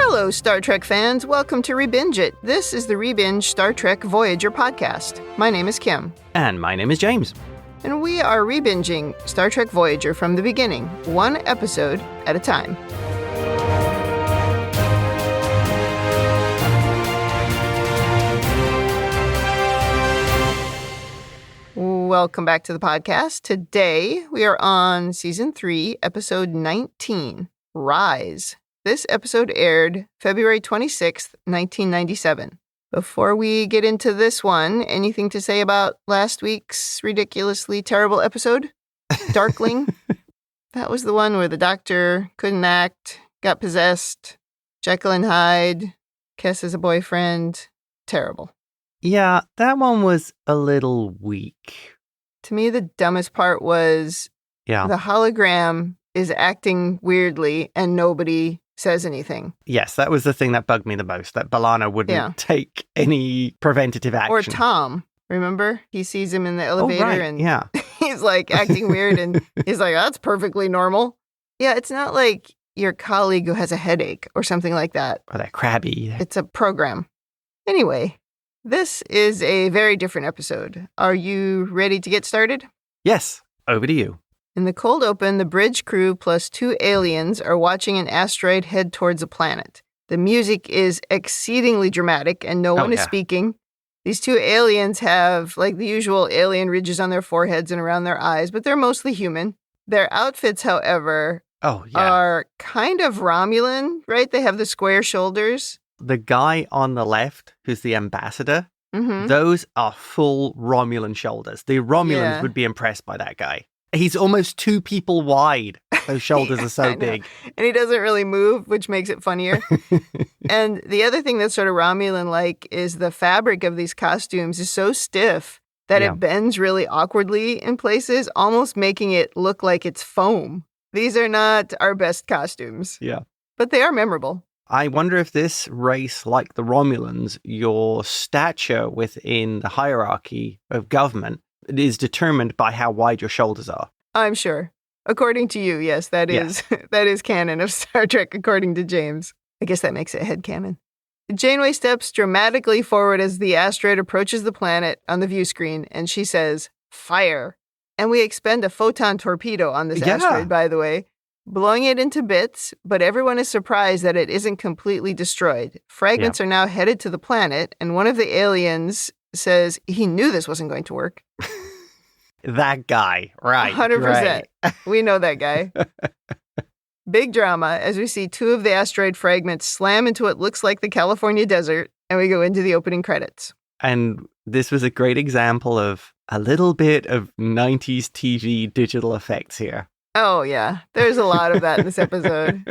Hello, Star Trek fans. Welcome to ReBinge It. This is the ReBinge Star Trek Voyager podcast. My name is Kim. And my name is James. And we are rebinging Star Trek Voyager from the beginning, one episode at a time. Welcome back to the podcast. Today, we are on Season 3, Episode 19, Rise. This episode aired February 26th, 1997. Before we get into this one, anything to say about last week's ridiculously terrible episode? Darkling? That was the one where the doctor couldn't act, got possessed, Jekyll and Hyde, Kes as a boyfriend. Terrible. Yeah, that one was a little weak. To me, the dumbest part was the hologram is acting weirdly and nobody says anything. Yes, that was the thing that bugged me the most, that B'Elanna wouldn't take any preventative action. Or Tom, remember? He sees him in the elevator and he's like acting weird and he's like, that's perfectly normal. Yeah, it's not like your colleague who has a headache or something like that. Or that crabby. It's a program. Anyway, this is a very different episode. Are you ready to get started? Yes, over to you. In the cold open, the bridge crew plus 2 aliens are watching an asteroid head towards a planet. The music is exceedingly dramatic and no one is speaking. These 2 aliens have like the usual alien ridges on their foreheads and around their eyes, but they're mostly human. Their outfits, however, are kind of Romulan, right? They have the square shoulders. The guy on the left, who's the ambassador, those are full Romulan shoulders. The Romulans would be impressed by that guy. He's almost 2 people wide. Those shoulders are so big. And he doesn't really move, which makes it funnier. And the other thing that's sort of Romulan-like is the fabric of these costumes is so stiff that it bends really awkwardly in places, almost making it look like it's foam. These are not our best costumes. Yeah. But they are memorable. I wonder if this race, like the Romulans, your stature within the hierarchy of government is determined by how wide your shoulders are. I'm sure. According to you, yes, that is that is canon of Star Trek, according to James. I guess that makes it headcanon. Janeway steps dramatically forward as the asteroid approaches the planet on the view screen, and she says, "Fire." And we expend a photon torpedo on this asteroid, by the way, blowing it into bits, but everyone is surprised that it isn't completely destroyed. Fragments are now headed to the planet, and one of the aliens says he knew this wasn't going to work. That guy, right. 100%. We know that guy. Big drama as we see 2 of the asteroid fragments slam into what looks like the California desert, and we go into the opening credits. And this was a great example of a little bit of 90s TV digital effects here. Oh, yeah. There's a lot of that in this episode.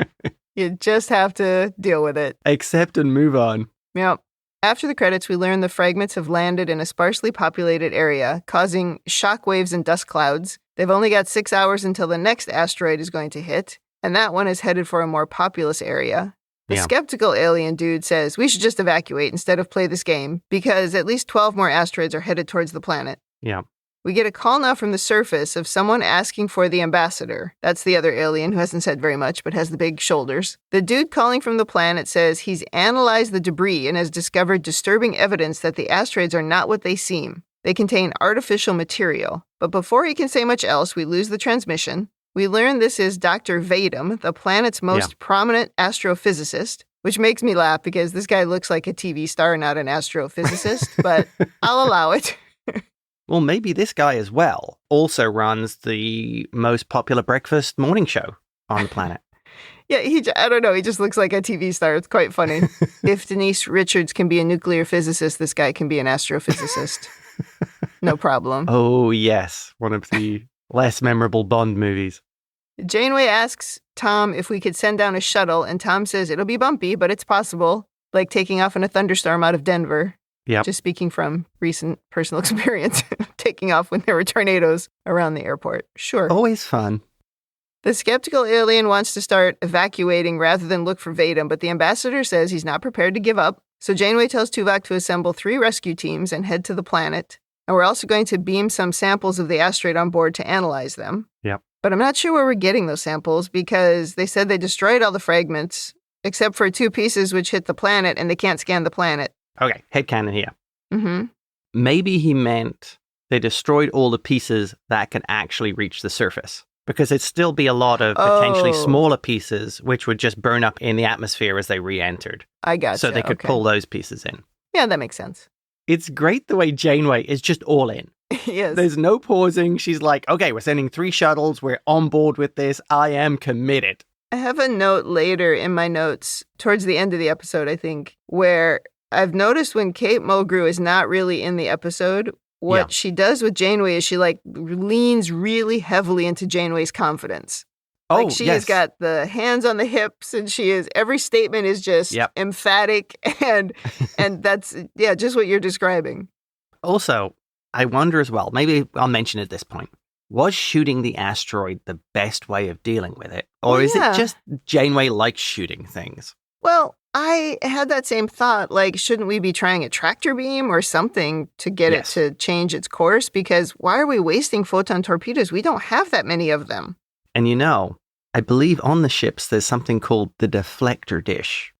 You just have to deal with it. Accept and move on. Yep. After the credits, we learn the fragments have landed in a sparsely populated area, causing shockwaves and dust clouds. They've only got 6 hours until the next asteroid is going to hit, and that one is headed for a more populous area. The skeptical alien dude says we should just evacuate instead of play this game, because at least 12 more asteroids are headed towards the planet. Yeah. We get a call now from the surface of someone asking for the ambassador. That's the other alien who hasn't said very much, but has the big shoulders. The dude calling from the planet says he's analyzed the debris and has discovered disturbing evidence that the asteroids are not what they seem. They contain artificial material. But before he can say much else, we lose the transmission. We learn this is Dr. Vadum, the planet's most prominent astrophysicist, which makes me laugh because this guy looks like a TV star, not an astrophysicist, but I'll allow it. Well, maybe this guy as well also runs the most popular breakfast morning show on the planet. I don't know. He just looks like a TV star. It's quite funny. If Denise Richards can be a nuclear physicist, this guy can be an astrophysicist. No problem. Oh, yes. One of the less memorable Bond movies. Janeway asks Tom if we could send down a shuttle, and Tom says it'll be bumpy, but it's possible, like taking off in a thunderstorm out of Denver. Yep. Just speaking from recent personal experience, taking off when there were tornadoes around the airport. Sure. Always fun. The skeptical alien wants to start evacuating rather than look for Vadum, but the ambassador says he's not prepared to give up. So Janeway tells Tuvok to assemble 3 rescue teams and head to the planet. And we're also going to beam some samples of the asteroid on board to analyze them. Yep. But I'm not sure where we're getting those samples because they said they destroyed all the fragments, except for 2 pieces which hit the planet and they can't scan the planet. Okay, headcanon here. Mm-hmm. Maybe he meant they destroyed all the pieces that can actually reach the surface. Because there'd still be a lot of potentially smaller pieces which would just burn up in the atmosphere as they re-entered. I gotcha. So they could pull those pieces in. Yeah, that makes sense. It's great the way Janeway is just all in. Yes. There's no pausing. She's like, okay, we're sending 3 shuttles. We're on board with this. I am committed. I have a note later in my notes, towards the end of the episode, I think, where I've noticed when Kate Mulgrew is not really in the episode, what she does with Janeway is she leans really heavily into Janeway's confidence. She has got the hands on the hips and every statement is just emphatic and that's, just what you're describing. Also, I wonder as well, maybe I'll mention at this point, was shooting the asteroid the best way of dealing with it? Or is it just Janeway likes shooting things? Well, I had that same thought, shouldn't we be trying a tractor beam or something to get it to change its course? Because why are we wasting photon torpedoes? We don't have that many of them. And I believe on the ships there's something called the deflector dish.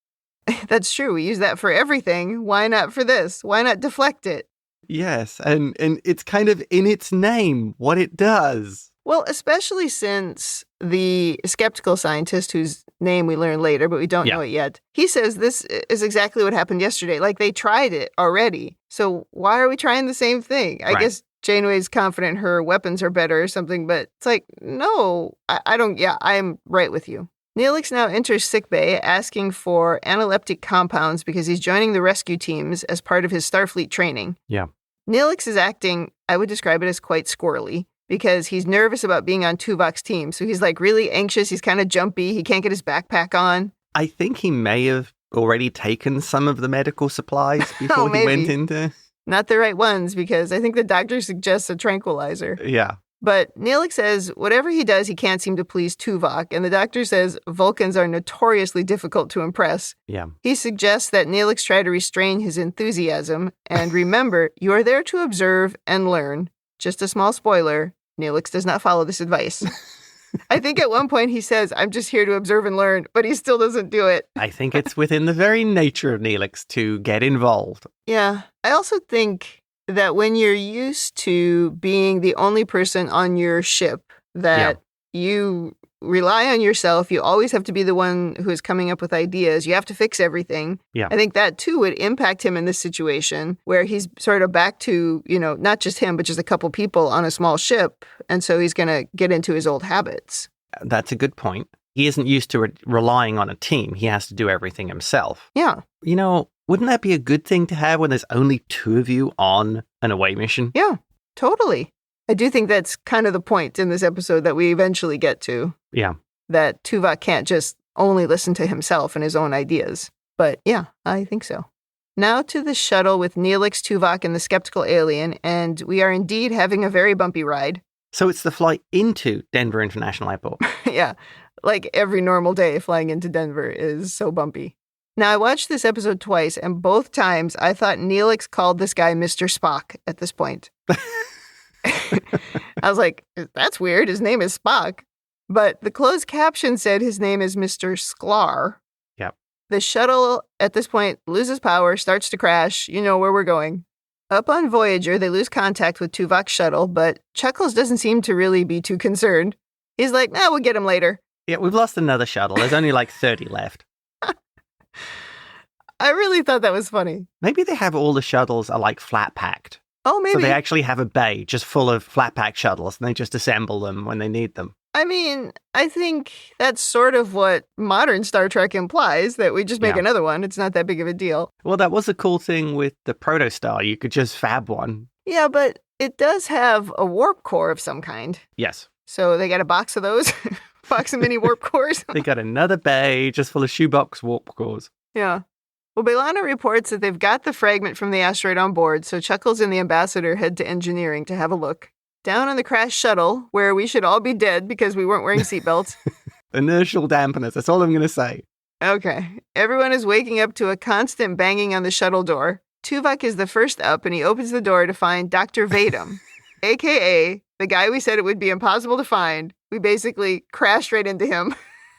That's true. We use that for everything. Why not for this? Why not deflect it? Yes, and it's kind of in its name what it does. Well, especially since the skeptical scientist, whose name we learn later, but we don't know it yet, he says this is exactly what happened yesterday. They tried it already. So why are we trying the same thing? I guess Janeway's confident her weapons are better or something, but it's no, I don't, I'm right with you. Neelix now enters sickbay asking for analeptic compounds because he's joining the rescue teams as part of his Starfleet training. Yeah. Neelix is acting, I would describe it as quite squirrely, because he's nervous about being on Tuvok's team. So he's really anxious. He's kind of jumpy. He can't get his backpack on. I think he may have already taken some of the medical supplies before he went into... Not the right ones, because I think the doctor suggests a tranquilizer. Yeah. But Neelix says whatever he does, he can't seem to please Tuvok. And the doctor says Vulcans are notoriously difficult to impress. Yeah. He suggests that Neelix try to restrain his enthusiasm. And remember, you are there to observe and learn. Just a small spoiler, Neelix does not follow this advice. I think at one point he says, I'm just here to observe and learn, but he still doesn't do it. I think it's within the very nature of Neelix to get involved. Yeah. I also think that when you're used to being the only person on your ship that you rely on yourself, you always have to be the one who is coming up with ideas, you have to fix everything. Yeah. I think that too would impact him in this situation where he's sort of back to, not just him, but just a couple people on a small ship. And so he's going to get into his old habits. That's a good point. He isn't used to relying on a team. He has to do everything himself. Yeah. Wouldn't that be a good thing to have when there's only 2 of you on an away mission? Yeah, totally. I do think that's kind of the point in this episode that we eventually get to. Yeah. That Tuvok can't just only listen to himself and his own ideas. But yeah, I think so. Now to the shuttle with Neelix, Tuvok, and the skeptical alien, and we are indeed having a very bumpy ride. So it's the flight into Denver International Airport. Yeah, like every normal day flying into Denver is so bumpy. Now, I watched this episode twice, and both times I thought Neelix called this guy Mr. Spock at this point. I was like, that's weird. His name is Spock. But the closed caption said his name is Mr. Sklar. Yep. The shuttle, at this point, loses power, starts to crash. You know where we're going. Up on Voyager, they lose contact with Tuvok's shuttle, but Chuckles doesn't seem to really be too concerned. He's like, we'll get him later. Yeah, we've lost another shuttle. There's only 30 left. I really thought that was funny. Maybe they have all the shuttles are flat packed. Oh, maybe. So they actually have a bay just full of flat pack shuttles and they just assemble them when they need them. I mean, I think that's sort of what modern Star Trek implies, that we just make another one. It's not that big of a deal. Well, that was the cool thing with the Protostar. You could just fab one. Yeah, but it does have a warp core of some kind. Yes. So they got a box of those? Box of mini warp cores? They got another bay just full of shoebox warp cores. Yeah. Well, B'Elanna reports that they've got the fragment from the asteroid on board, so Chuckles and the ambassador head to engineering to have a look. Down on the crashed shuttle, where we should all be dead because we weren't wearing seatbelts. Inertial dampeners, that's all I'm going to say. Okay. Everyone is waking up to a constant banging on the shuttle door. Tuvok is the first up, and he opens the door to find Dr. Vadum, a.k.a. the guy we said it would be impossible to find. We basically crashed right into him.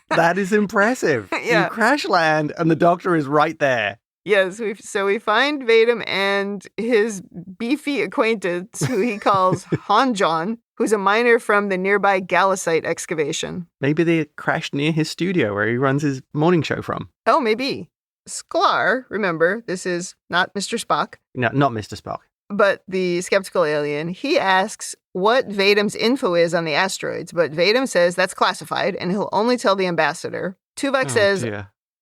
That is impressive. Yeah. You crash land and the doctor is right there. Yes, so we find Vadim and his beefy acquaintance, who he calls Hanjon, who's a miner from the nearby Galasite excavation. Maybe they crashed near his studio where he runs his morning show from. Oh, maybe. Sklar, remember, this is not Mr. Spock. No, not Mr. Spock. But the skeptical alien, he asks what Vadim's info is on the asteroids, but Vadim says that's classified and he'll only tell the ambassador. Tuvok says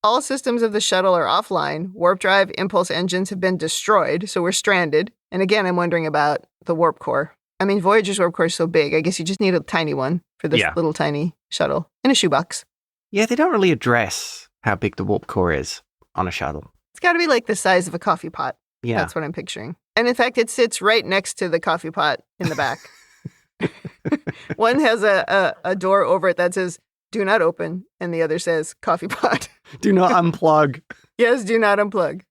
all systems of the shuttle are offline. Warp drive, impulse engines have been destroyed, so we're stranded. And again, I'm wondering about the warp core. I mean, Voyager's warp core is so big, I guess you just need a tiny one for this little tiny shuttle in a shoebox. Yeah, they don't really address how big the warp core is on a shuttle. It's got to be like the size of a coffee pot. Yeah. That's what I'm picturing. And in fact, it sits right next to the coffee pot in the back. One has a door over it that says, do not open. And the other says, coffee pot. Do not unplug. Yes, do not unplug.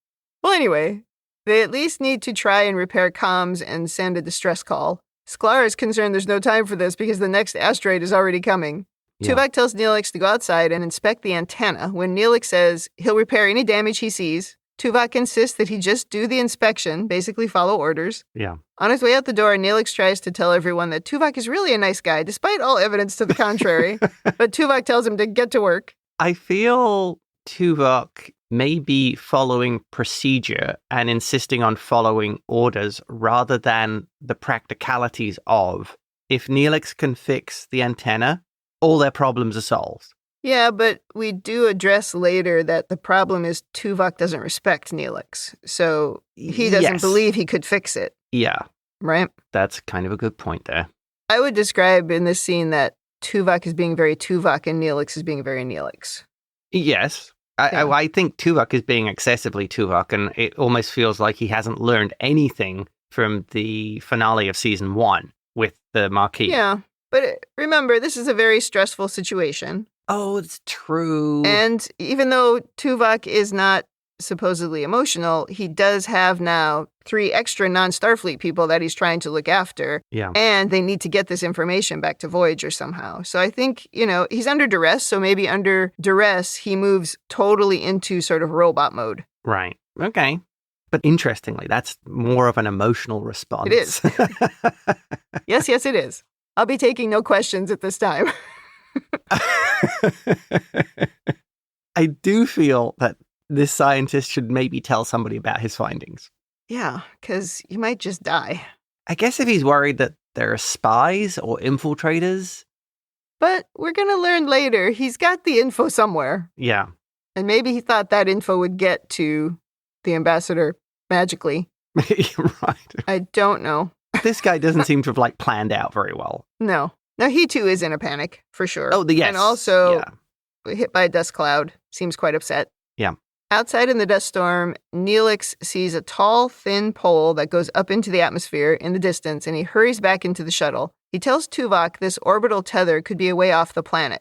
Well, anyway, they at least need to try and repair comms and send a distress call. Sklar is concerned there's no time for this because the next asteroid is already coming. Yeah. Tuvok tells Neelix to go outside and inspect the antenna. When Neelix says he'll repair any damage he sees, Tuvok insists that he just do the inspection, basically follow orders. Yeah. On his way out the door, Neelix tries to tell everyone that Tuvok is really a nice guy, despite all evidence to the contrary. But Tuvok tells him to get to work. I feel Tuvok may be following procedure and insisting on following orders rather than the practicalities of if Neelix can fix the antenna, all their problems are solved. Yeah, but we do address later that the problem is Tuvok doesn't respect Neelix. So he doesn't believe he could fix it. Yeah. Right? That's kind of a good point there. I would describe in this scene that Tuvok is being very Tuvok and Neelix is being very Neelix. Yes. I think Tuvok is being excessively Tuvok, and it almost feels like he hasn't learned anything from the finale of season 1 with the Marquis. Yeah, but remember, this is a very stressful situation. Oh, it's true. And even though Tuvok is not supposedly emotional, he does have now 3 extra non-Starfleet people that he's trying to look after. Yeah. And they need to get this information back to Voyager somehow. So I think, he's under duress. So maybe under duress, he moves totally into sort of robot mode. Right. Okay. But interestingly, that's more of an emotional response. It is. Yes, it is. I'll be taking no questions at this time. I do feel that this scientist should maybe tell somebody about his findings. Yeah, because you might just die. I guess if he's worried that there are spies or infiltrators. But we're going to learn later, he's got the info somewhere. Yeah. And maybe he thought that info would get to the ambassador magically. Right. I don't know. This guy doesn't seem to have planned out very well. No. Now, he too is in a panic, for sure. Oh, yes. And also hit by a dust cloud, seems quite upset. Yeah. Outside in the dust storm, Neelix sees a tall, thin pole that goes up into the atmosphere in the distance, and he hurries back into the shuttle. He tells Tuvok this orbital tether could be a way off the planet.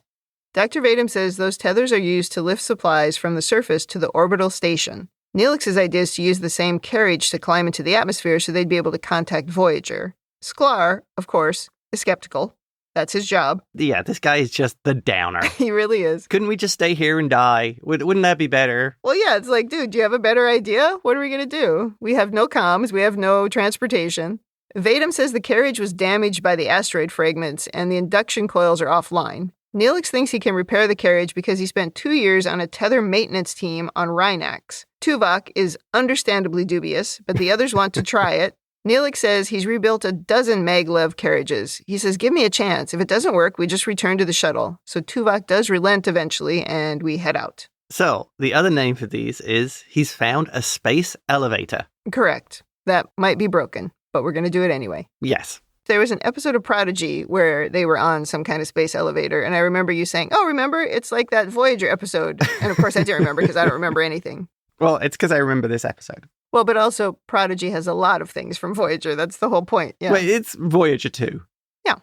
Dr. Vadim says those tethers are used to lift supplies from the surface to the orbital station. Neelix's idea is to use the same carriage to climb into the atmosphere so they'd be able to contact Voyager. Sklar, of course, is skeptical. That's his job. Yeah, this guy is just the downer. He really is. Couldn't we just stay here and die? Wouldn't that be better? Well, yeah, it's like, dude, do you have a better idea? What are we going to do? We have no comms. We have no transportation. Vadim says the carriage was damaged by the asteroid fragments and the induction coils are offline. Neelix thinks he can repair the carriage because he spent 2 years on a tether maintenance team on Rhinax. Tuvok is understandably dubious, but the others want to try it. Neelix says he's rebuilt a dozen maglev carriages. He says, give me a chance. If it doesn't work, we just return to the shuttle. So Tuvok does relent eventually, and we head out. So, the other name for these is he's found a space elevator. Correct. That might be broken, but we're going to do it anyway. Yes. There was an episode of Prodigy where they were on some kind of space elevator, and I remember you saying, oh, remember? It's like that Voyager episode. And of course I didn't remember because I don't remember anything. Well, it's because I remember this episode. Well, but also Prodigy has a lot of things from Voyager. That's the whole point. Yeah. Well, it's Voyager 2. Yeah.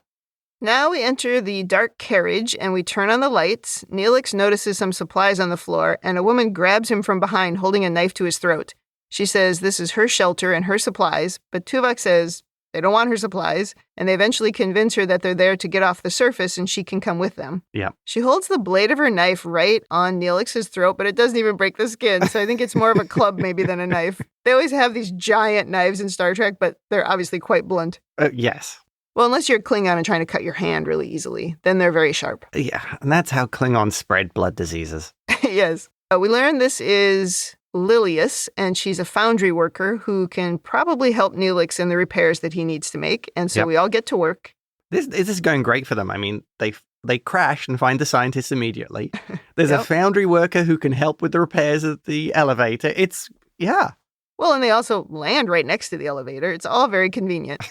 Now we enter the dark carriage and we turn on the lights. Neelix notices some supplies on the floor and a woman grabs him from behind holding a knife to his throat. She says this is her shelter and her supplies, but Tuvok says, They don't want her supplies, and they eventually convince her that they're there to get off the surface and she can come with them. Yeah. She holds the blade of her knife right on Neelix's throat, but it doesn't even break the skin, so I think it's more of a club maybe than a knife. They always have these giant knives in Star Trek, but they're obviously quite blunt. Yes. Well, unless you're Klingon and trying to cut your hand really easily, then they're very sharp. Yeah, and that's how Klingons spread blood diseases. Yes. We learn this is Lilius, and she's a foundry worker who can probably help Neelix in the repairs that he needs to make. And so we all get to work. This is going great for them. I mean, they crash and find the scientists immediately. There's a foundry worker who can help with the repairs of the elevator. Well, and they also land right next to the elevator. It's all very convenient.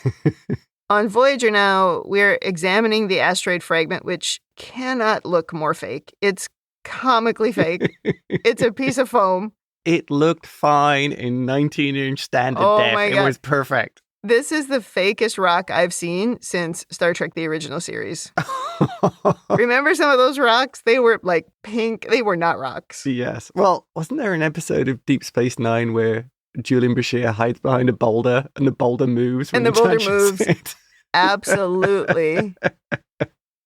On Voyager now, we're examining the asteroid fragment, which cannot look more fake. It's comically fake. It's a piece of foam. It looked fine in 19-inch standard def. My God. It was perfect. This is the fakest rock I've seen since Star Trek, the original series. Remember some of those rocks? They were like pink. They were not rocks. Yes. Well, wasn't there an episode of Deep Space Nine where Julian Bashir hides behind a boulder and the boulder moves? And the boulder moves. Absolutely.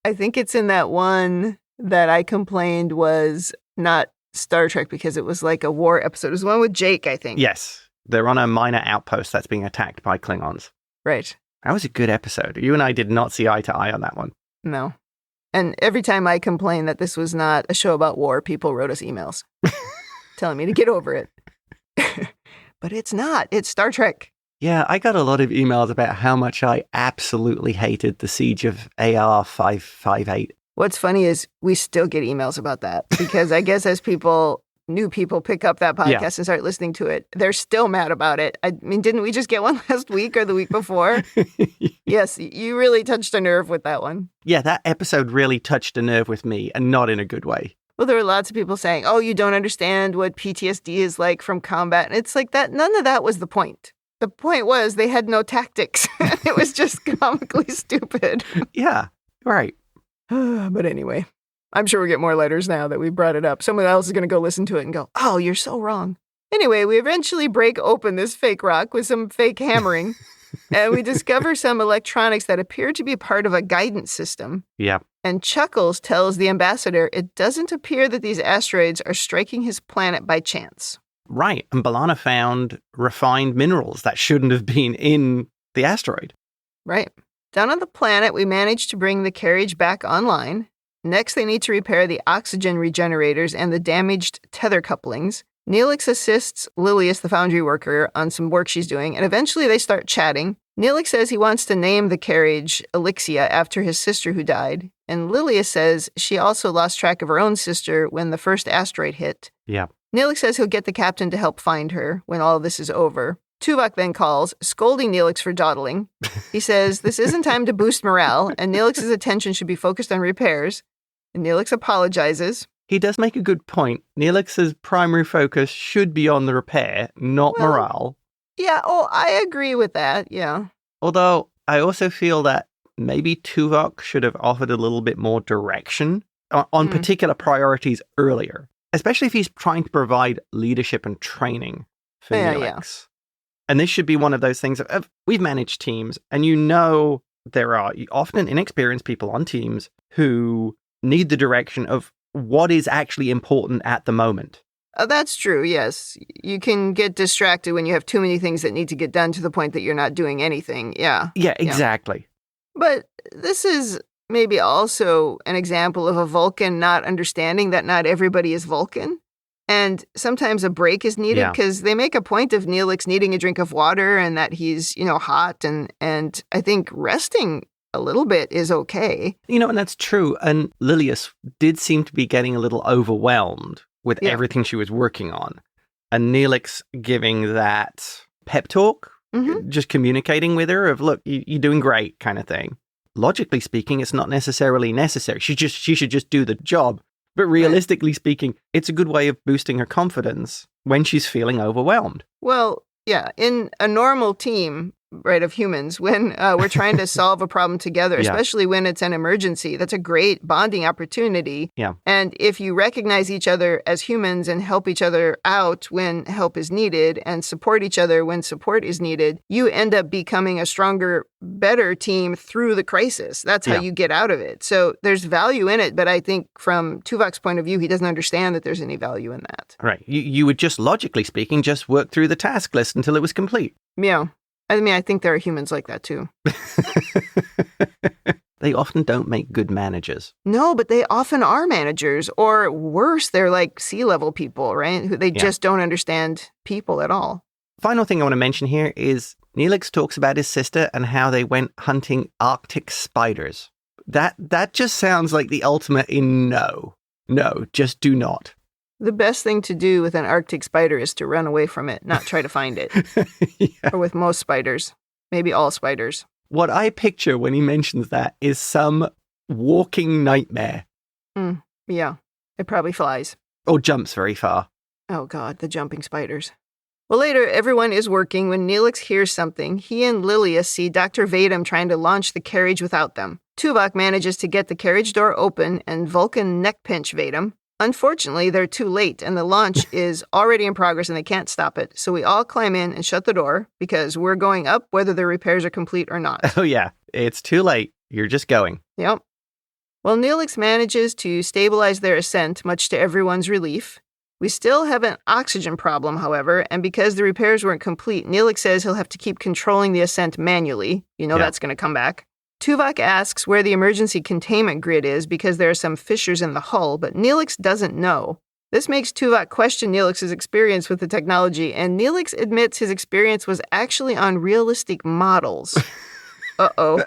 I think it's in that one that I complained was not Star Trek because it was like a war episode. It was the one with Jake, I think. Yes. They're on a minor outpost that's being attacked by Klingons. Right. That was a good episode. You and I did not see eye to eye on that one. No. And every time I complained that this was not a show about war, people wrote us emails telling me to get over it. But it's not. It's Star Trek. Yeah, I got a lot of emails about how much I absolutely hated the siege of AR 558. What's funny is we still get emails about that because I guess as new people pick up that podcast and start listening to it, they're still mad about it. I mean, didn't we just get one last week or the week before? Yes, you really touched a nerve with that one. Yeah, that episode really touched a nerve with me and not in a good way. Well, there were lots of people saying, oh, you don't understand what PTSD is like from combat. And it's like that. None of that was the point. The point was they had no tactics. It was just comically stupid. Yeah, right. But anyway, I'm sure we'll get more letters now that we brought it up. Someone else is going to go listen to it and go, oh, you're so wrong. Anyway, we eventually break open this fake rock with some fake hammering, and we discover some electronics that appear to be part of a guidance system. Yeah. And Chuckles tells the ambassador it doesn't appear that these asteroids are striking his planet by chance. Right. And B'Elanna found refined minerals that shouldn't have been in the asteroid. Right. Down on the planet, we managed to bring the carriage back online. Next, they need to repair the oxygen regenerators and the damaged tether couplings. Neelix assists Lilius, the foundry worker, on some work she's doing, and eventually they start chatting. Neelix says he wants to name the carriage Elixia after his sister who died, and Lilius says she also lost track of her own sister when the first asteroid hit. Yeah. Neelix says he'll get the captain to help find her when all of this is over. Tuvok then calls, scolding Neelix for dawdling. He says this isn't time to boost morale, and Neelix's attention should be focused on repairs. And Neelix apologizes. He does make a good point. Neelix's primary focus should be on the repair, not morale. Yeah, I agree with that, yeah. Although, I also feel that maybe Tuvok should have offered a little bit more direction on particular priorities earlier, especially if he's trying to provide leadership and training for Neelix. Yeah. And this should be one of those things of we've managed teams, and there are often inexperienced people on teams who need the direction of what is actually important at the moment. That's true, yes. You can get distracted when you have too many things that need to get done to the point that you're not doing anything, yeah. Yeah, exactly. But this is maybe also an example of a Vulcan not understanding that not everybody is Vulcan. And sometimes a break is needed because they make a point of Neelix needing a drink of water and that he's, hot. And I think resting a little bit is okay. And that's true. And Lilius did seem to be getting a little overwhelmed with everything she was working on. And Neelix giving that pep talk, just communicating with her of, look, you're doing great kind of thing. Logically speaking, it's not necessarily necessary. She should just do the job. But realistically speaking, it's a good way of boosting her confidence when she's feeling overwhelmed. Well, yeah, in a normal team, right, of humans when we're trying to solve a problem together, especially when it's an emergency. That's a great bonding opportunity. Yeah. And if you recognize each other as humans and help each other out when help is needed and support each other when support is needed, you end up becoming a stronger, better team through the crisis. That's how you get out of it. So there's value in it, but I think from Tuvok's point of view, he doesn't understand that there's any value in that. Right. You would just, logically speaking, just work through the task list until it was complete. Yeah. I mean, I think there are humans like that too. They often don't make good managers. No, but they often are managers. Or worse, they're like sea-level people, right? They just don't understand people at all. Final thing I want to mention here is Neelix talks about his sister and how they went hunting Arctic spiders. That just sounds like the ultimate in no. No, just do not. The best thing to do with an Arctic spider is to run away from it, not try to find it. Or with most spiders. Maybe all spiders. What I picture when he mentions that is some walking nightmare. Yeah, it probably flies. Or jumps very far. Oh God, the jumping spiders. Well, later, everyone is working when Neelix hears something. He and Lilius see Dr. Vadim trying to launch the carriage without them. Tuvok manages to get the carriage door open and Vulcan neck pinch Vadim. Unfortunately, they're too late, and the launch is already in progress, and they can't stop it. So we all climb in and shut the door, because we're going up whether the repairs are complete or not. Oh, yeah. It's too late. You're just going. Yep. Well, Neelix manages to stabilize their ascent, much to everyone's relief. We still have an oxygen problem, however, and because the repairs weren't complete, Neelix says he'll have to keep controlling the ascent manually. That's going to come back. Tuvok asks where the emergency containment grid is because there are some fissures in the hull, but Neelix doesn't know. This makes Tuvok question Neelix's experience with the technology, and Neelix admits his experience was actually on realistic models. Uh-oh.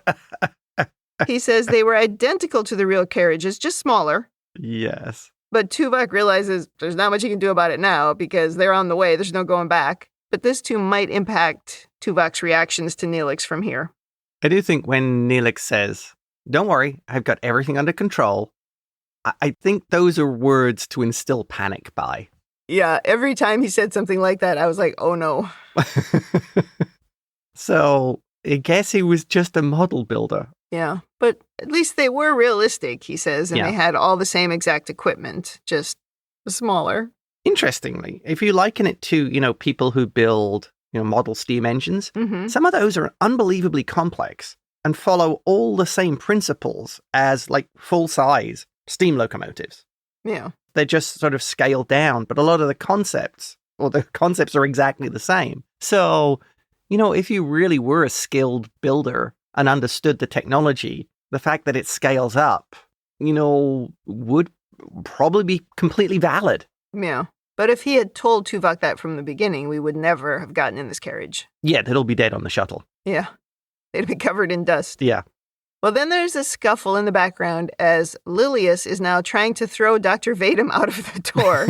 He says they were identical to the real carriages, just smaller. Yes. But Tuvok realizes there's not much he can do about it now because they're on the way, there's no going back. But this too might impact Tuvok's reactions to Neelix from here. I do think when Neelix says, "Don't worry, I've got everything under control," I think those are words to instill panic by. Yeah, every time he said something like that, I was like, oh no. So, I guess he was just a model builder. Yeah, but at least they were realistic, he says, and they had all the same exact equipment, just smaller. Interestingly, if you liken it to, people who build model steam engines, some of those are unbelievably complex and follow all the same principles as like full-size steam locomotives. Yeah. They're just sort of scaled down, but a lot of the concepts are exactly the same. So, if you really were a skilled builder and understood the technology, the fact that it scales up, would probably be completely valid. Yeah. But if he had told Tuvok that from the beginning, we would never have gotten in this carriage. Yeah, they'd all be dead on the shuttle. Yeah. They'd be covered in dust. Yeah. Well, then there's a scuffle in the background as Lilius is now trying to throw Dr. Vadim out of the door,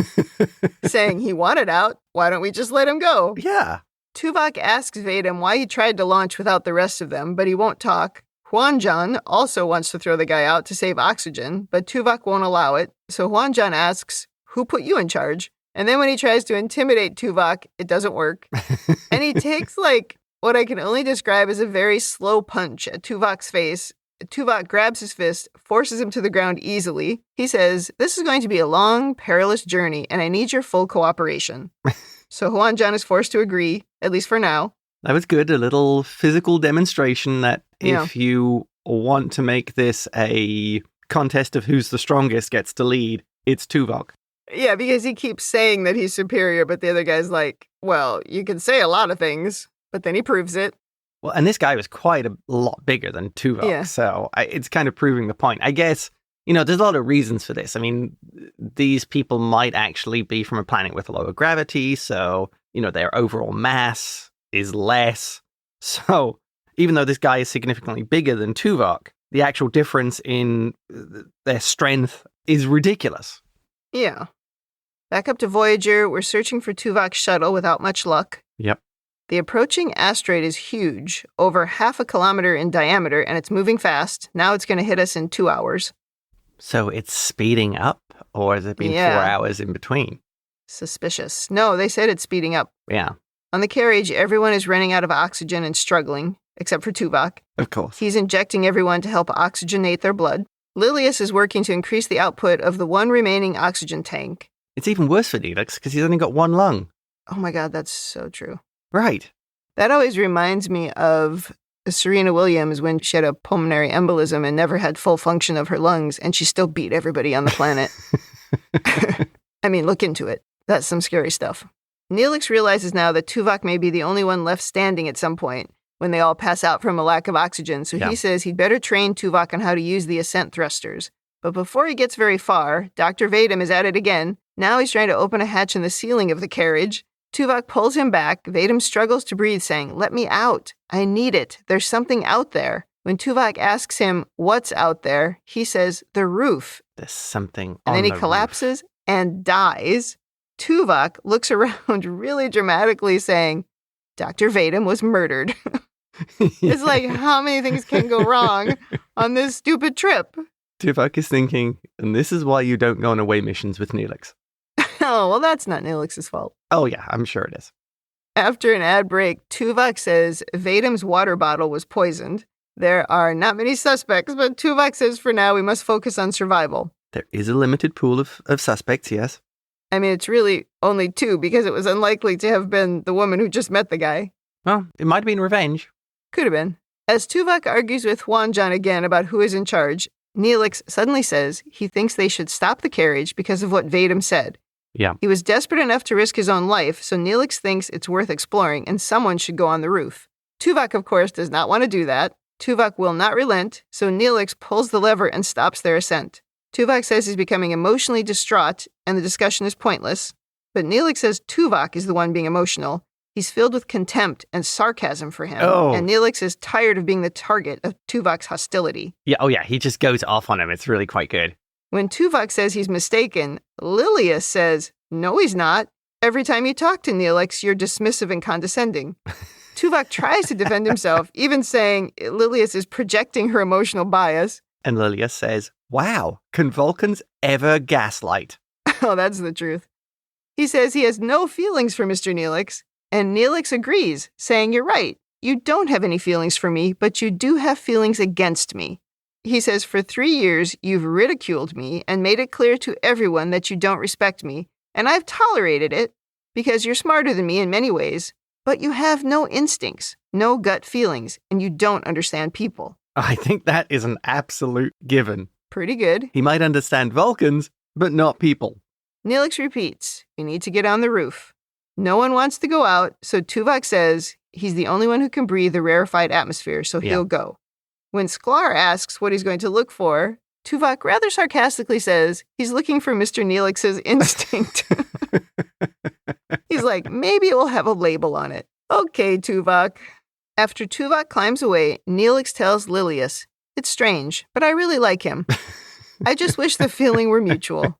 saying he wanted out. Why don't we just let him go? Yeah. Tuvok asks Vadim why he tried to launch without the rest of them, but he won't talk. Huanjan also wants to throw the guy out to save oxygen, but Tuvok won't allow it. So Huanjan asks, who put you in charge? And then when he tries to intimidate Tuvok, it doesn't work. And he takes, what I can only describe as a very slow punch at Tuvok's face. Tuvok grabs his fist, forces him to the ground easily. He says, this is going to be a long, perilous journey, and I need your full cooperation. So Huanjan is forced to agree, at least for now. That was good. A little physical demonstration that if you want to make this a contest of who's the strongest gets to lead, it's Tuvok. Yeah, because he keeps saying that he's superior, but the other guy's like, well, you can say a lot of things, but then he proves it. Well, and this guy was quite a lot bigger than Tuvok, so it's kind of proving the point. I guess, there's a lot of reasons for this. I mean, these people might actually be from a planet with lower gravity, so, their overall mass is less. So, even though this guy is significantly bigger than Tuvok, the actual difference in their strength is ridiculous. Yeah. Back up to Voyager, we're searching for Tuvok's shuttle without much luck. Yep. The approaching asteroid is huge, over 0.5 kilometer in diameter, and it's moving fast. Now it's going to hit us in 2 hours. So it's speeding up, or has it been 4 hours in between? Suspicious. No, they said it's speeding up. Yeah. On the carriage, everyone is running out of oxygen and struggling, except for Tuvok. Of course. He's injecting everyone to help oxygenate their blood. Lilius is working to increase the output of the one remaining oxygen tank. It's even worse for Neelix because he's only got one lung. Oh my God, that's so true. Right. That always reminds me of Serena Williams when she had a pulmonary embolism and never had full function of her lungs, and she still beat everybody on the planet. I mean, look into it. That's some scary stuff. Neelix realizes now that Tuvok may be the only one left standing at some point when they all pass out from a lack of oxygen, so he says he'd better train Tuvok on how to use the ascent thrusters. But before he gets very far, Dr. Vadim is at it again. Now he's trying to open a hatch in the ceiling of the carriage. Tuvok pulls him back. Vadim struggles to breathe, saying, "Let me out. I need it. There's something out there." When Tuvok asks him what's out there, he says, "The roof." There's something and then he collapses and dies. Tuvok looks around really dramatically saying, Dr. Vadim was murdered. It's like, how many things can go wrong on this stupid trip? Tuvok is thinking, and this is why you don't go on away missions with Neelix. Oh, well, that's not Neelix's fault. Oh, yeah, I'm sure it is. After an ad break, Tuvok says Vadim's water bottle was poisoned. There are not many suspects, but Tuvok says for now we must focus on survival. There is a limited pool of suspects, yes. I mean, it's really only 2 because it was unlikely to have been the woman who just met the guy. Well, it might have been revenge. Could have been. As Tuvok argues with Juan-John again about who is in charge, Neelix suddenly says he thinks they should stop the carriage because of what Vadim said. Yeah. He was desperate enough to risk his own life, so Neelix thinks it's worth exploring and someone should go on the roof. Tuvok, of course, does not want to do that. Tuvok will not relent, so Neelix pulls the lever and stops their ascent. Tuvok says he's becoming emotionally distraught and the discussion is pointless. But Neelix says Tuvok is the one being emotional. He's filled with contempt and sarcasm for him. Oh. And Neelix is tired of being the target of Tuvok's hostility. Yeah, oh yeah, he just goes off on him. It's really quite good. When Tuvok says he's mistaken, Lilius says, no, he's not. Every time you talk to Neelix, you're dismissive and condescending. Tuvok tries to defend himself, even saying Lilius is projecting her emotional bias. And Lilius says, wow, can Vulcans ever gaslight? Oh, that's the truth. He says he has no feelings for Mr. Neelix, and Neelix agrees, saying, you're right. You don't have any feelings for me, but you do have feelings against me. He says, for 3 years, you've ridiculed me and made it clear to everyone that you don't respect me, and I've tolerated it because you're smarter than me in many ways, but you have no instincts, no gut feelings, and you don't understand people. I think that is an absolute given. Pretty good. He might understand Vulcans, but not people. Neelix repeats, you need to get on the roof. No one wants to go out, so Tuvok says he's the only one who can breathe the rarefied atmosphere, so he'll go. When Sklar asks what he's going to look for, Tuvok rather sarcastically says he's looking for Mr. Neelix's instinct. He's like, maybe it will have a label on it. Okay, Tuvok. After Tuvok climbs away, Neelix tells Lilius, it's strange, but I really like him. I just wish the feeling were mutual.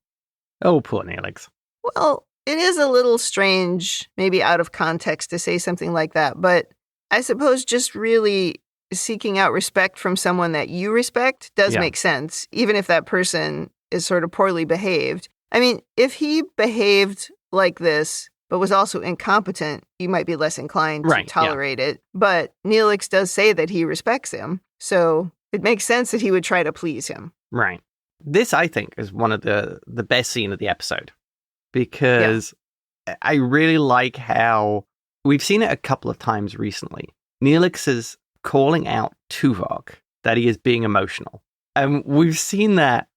Oh, poor Neelix. Well, it is a little strange, maybe out of context to say something like that, but I suppose just really seeking out respect from someone that you respect does make sense, even if that person is sort of poorly behaved. I mean, if he behaved like this, but was also incompetent, you might be less inclined to tolerate it. But Neelix does say that he respects him, so it makes sense that he would try to please him. Right. This, I think, is one of the best scene of the episode, because I really like how we've seen it a couple of times recently. Neelix is calling out Tuvok that he is being emotional. And we've seen that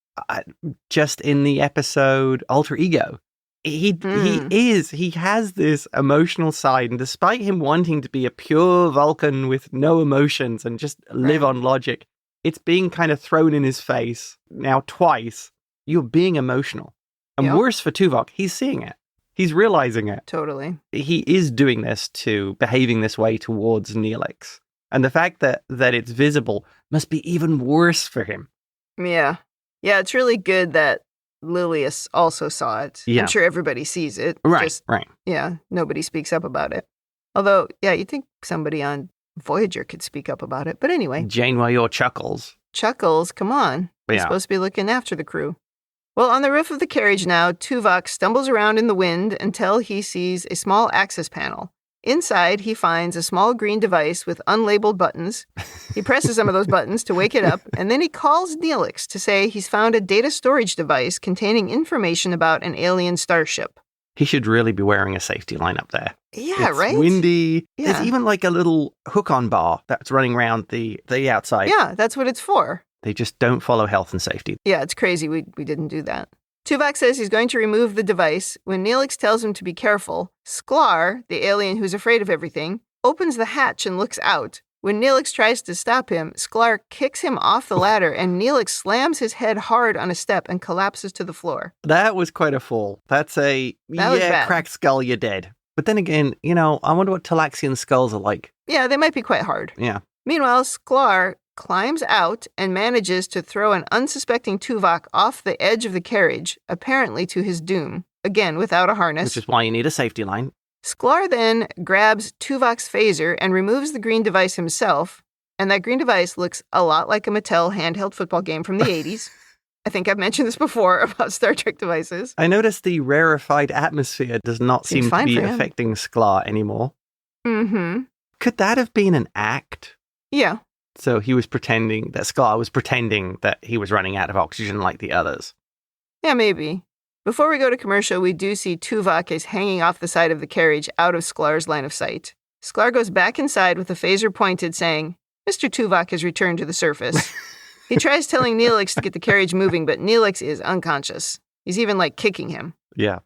just in the episode Alter Ego. He has this emotional side, and despite him wanting to be a pure Vulcan with no emotions and just live on logic, it's being kind of thrown in his face now twice. You're being emotional. And worse for Tuvok, he's seeing it. He's realizing it. Totally. He is doing this behaving this way towards Neelix. And the fact that it's visible must be even worse for him. Yeah. Yeah, it's really good that Lilius also saw it. Yeah. I'm sure everybody sees it. Right. Yeah, nobody speaks up about it. Although, yeah, you'd think somebody on Voyager could speak up about it. But anyway. Janeway or Chuckles. Chuckles, come on. You're supposed to be looking after the crew. Well, on the roof of the carriage now, Tuvok stumbles around in the wind until he sees a small access panel. Inside, he finds a small green device with unlabeled buttons. He presses some of those buttons to wake it up, and then he calls Neelix to say he's found a data storage device containing information about an alien starship. He should really be wearing a safety line up there. Yeah, it's right? windy. Yeah. There's even like a little hook-on bar that's running around the outside. Yeah, that's what it's for. They just don't follow health and safety. Yeah, it's crazy we didn't do that. Tuvok says he's going to remove the device. When Neelix tells him to be careful, Sklar, the alien who's afraid of everything, opens the hatch and looks out. When Neelix tries to stop him, Sklar kicks him off the ladder and Neelix slams his head hard on a step and collapses to the floor. That was quite a fall. That's cracked skull, you're dead. But then again, I wonder what Talaxian skulls are like. Yeah, they might be quite hard. Yeah. Meanwhile, Sklar climbs out and manages to throw an unsuspecting Tuvok off the edge of the carriage, apparently to his doom. Again, without a harness. Which is why you need a safety line. Sklar then grabs Tuvok's phaser and removes the green device himself, and that green device looks a lot like a Mattel handheld football game from the 80s. I think I've mentioned this before about Star Trek devices. I noticed the rarefied atmosphere does not seem to be affecting Sklar anymore. Mm-hmm. Could that have been an act? Yeah. So he was pretending that Sklar was pretending that he was running out of oxygen like the others. Yeah, maybe. Before we go to commercial, we do see Tuvok is hanging off the side of the carriage out of Sklar's line of sight. Sklar goes back inside with the phaser pointed, saying, Mr. Tuvok has returned to the surface. He tries telling Neelix to get the carriage moving, but Neelix is unconscious. He's even, kicking him. Yeah.